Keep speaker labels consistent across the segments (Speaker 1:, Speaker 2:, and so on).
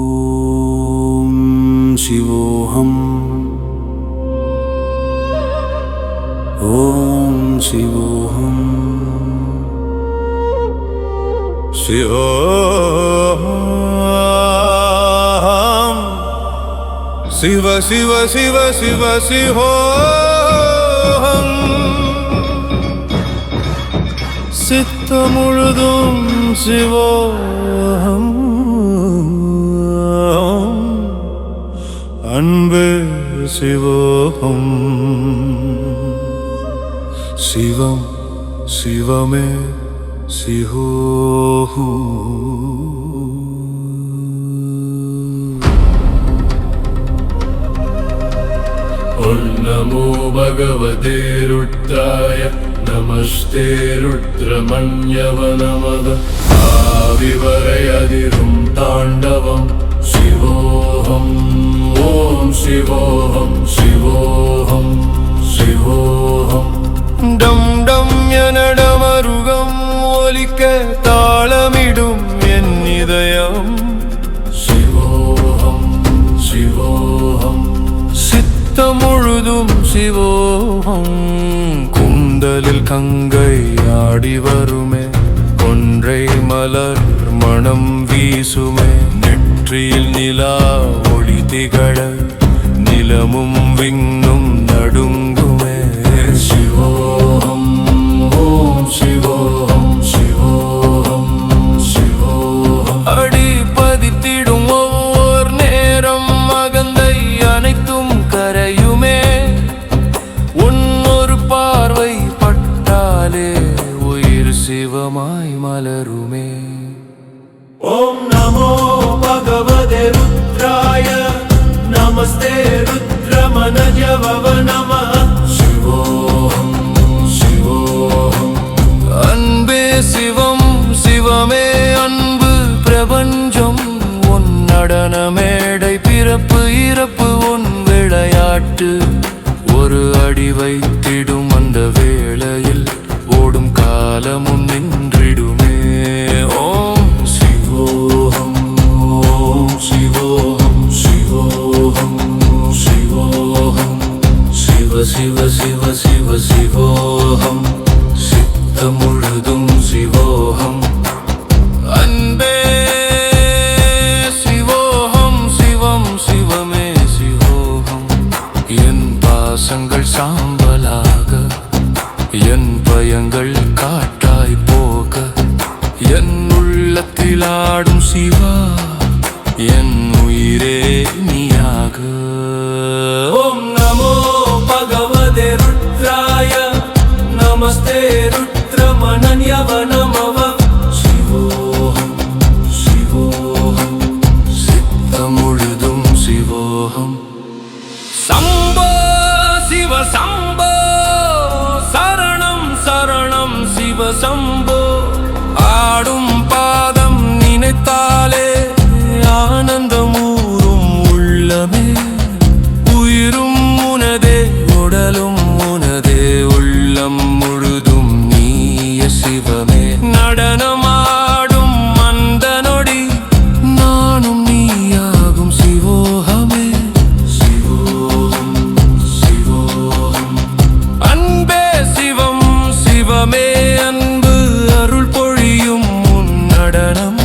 Speaker 1: ஓம் சிவோஹம் ஓம் சிவோஹம் சிவோஹம் சிவ சிவ சிவ சிவ சிவோஹம் சித்தம் முழுதும் சிவோஹம் அன்பே சிவோஹம் சிவம் சிவமே சிவோஹம்
Speaker 2: ஓம் நமோ பகவதே ருத்ராய நமஸ்தே ருத்ரமன்யவ நமக ஆவிவரையதிரும் தாண்டவம் சிவோஹம் ஓம் சிவோஹம் சிவோஹம் சிவோஹம்
Speaker 1: டம் டம் என டமருகம் ஒலிக்க தாளமிடும் என் இதயம்
Speaker 2: சிவோஹம் சிவோஹம்
Speaker 1: சித்தம் முழுதும் சிவோஹம் கூந்தலில் கங்கை ஆடி வருமே கொன்றை மலர் மணம் வீசுமே நெற்றியில் நிலா ஒளி திகழ நிலமும் விண்ணும் நடுங்குமே
Speaker 2: சிவோஹம் ஓம் சிவோஹம் சிவோஹம் சிவோஹம்
Speaker 1: அடி பதித்திடும் ஒவ்வொரு நேரம் அகந்தை அனைத்தும் கரையுமே உன்னொரு பார்வை பட்டாலே உயிர் சிவமாய் மலருமே.
Speaker 2: ஓம் நமோ பகவதே ருத்ராய நமஸ்தே ருத்ரமனஜவவ நமः சிவோஹம் சிவோஹம்
Speaker 1: அன்பே சிவம் சிவமே அன்பு பிரபஞ்சம் உன் நடன மேடை பிறப்பு இறப்பு உன் விளையாட்டு ஒரு அடி வைத்திடும் அந்த வேளையில் ஓடும் காலமும் நின்றிடுமே. ஓம்
Speaker 2: சிவோஹம் ஓம் சிவோஹம் சிவோஹம் சிவோஹம் சிவ சிவ சிவ சிவ சிவோஹம் சித்தம் முழுதும் சிவோஹம்
Speaker 1: அன்பே சிவோஹம் சிவம் சிவமே சிவோஹம் என் பாசங்கள் சாம்பலாக என் பயங்கள் காட்டாய் போக என் உள்ளத்தில் ஆடும் சிவா என் உயிரே நீயாக.
Speaker 2: ஓம் நமோ பகவதே ருத்ராய நமஸ்தே ருத்ரமனன்யவ நமவ சிவோஹம் சிவோஹம்
Speaker 1: சித்தம் முழுதும் சிவோஹம் சம்போ சிவ சம்போ சரணம் சரணம் சிவ சம்போ ஆடும் பாதம் நினைத்தாலே ஆனந்தம் ஊரும் உள்ளமே உயிரும் உனதே உடலும் உனதே உள்ளம் முழுதும் நீய சிவமே நடனமாடும் அந்த நொடி நானும் நீயாகும் சிவோஹமே
Speaker 2: சிவோஹம் சிவோஹம்
Speaker 1: அன்பே சிவம் சிவமே அன்பு அருள் பொழியும் உன் நடனம்.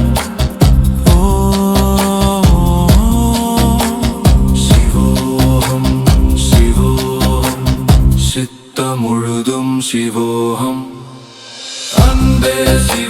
Speaker 2: சிவோஹம் சிவோஹம்
Speaker 1: சித்தம் முழுதும் சிவோஹம்
Speaker 2: அன்பே சிவ